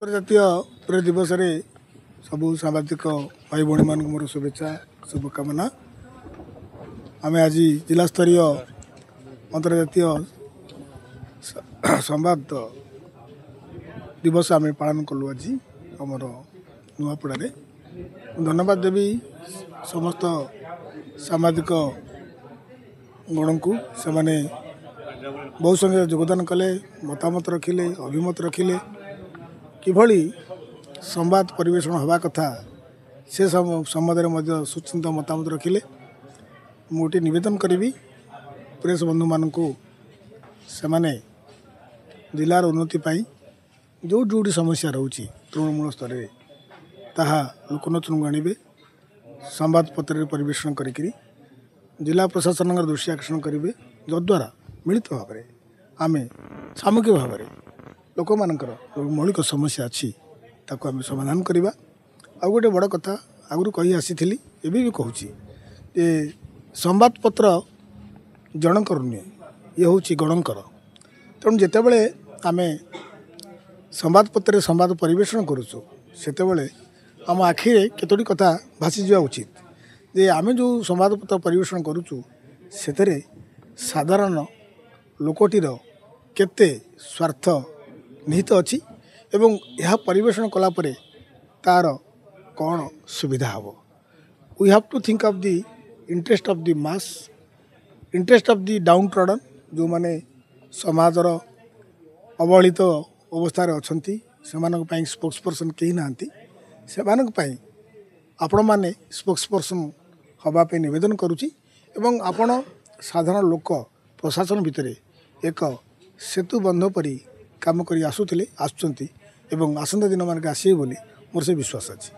अंतर्जातीय press दिवस रे सबू सांबादिक भाई भौणी मान मोर शुभेच्छा शुभकामना। आम आज जिला स्तरीय अंतर्जातीय संवाद दिवस आम पालन कलु आज आमर नुआपड़े। धन्यवाद देवी समस्त सामाजिक गण को से माने बहुत संख्या योगदान कले, मतामत रखिले, अभिमत रखिले किभली संवाद परिवेषण हवा कथा से संबंध में सुचिंत मतामत रखिले। मुझे निवेदन करी प्रेस बंधु मान से माने जिलार उन्नति पाई जो जोटी समस्या रोचे तृणमूल स्तर में ताहा लोकनोचन आने संवाद पत्र परिवेषण करी जिला प्रशासन दृष्टि आकर्षण करेंगे जद्वारा मिलित भाव में आम सामूहिक भाव में लोक मानकर मौलिक समस्या अच्छी ताको आम समाधान करवा। आ गोटे बड़ कथा आगु कही आसी एवं भी कहूँ जे संवाद पत्र जनकर नुहे ये हूँ गणकर। तेणु जितेबले आम संवाद पत्र संवाद परिवेषण करुचु सेतेबले आम आखिरे केतोटी कथा भासी जावा उचित जे आम जो संवाद पत्र परिवेषण करुचु सेतरे साधारण लोकटीर केते स्वार्थ निहित अच्छी एवं यह परिवेषण कलापर तार कौन सुविधा हम। We have to think of the interest of the mass, interest of the downtrodden जो माने समाजर अवहेलित अवस्था अच्छी से स्पोक्स पर्सन कहीं ना से आपण मैंने स्पोक्स पर्सन हाँवाई नवेदन करुच्ची एवं आपण साधारण लोक प्रशासन भितर एक सेतु बंध परी काम करी आसुथिले आसुचंती एवं आसंता दिन मानक आसबे बोली मोर से विश्वास अच्छी।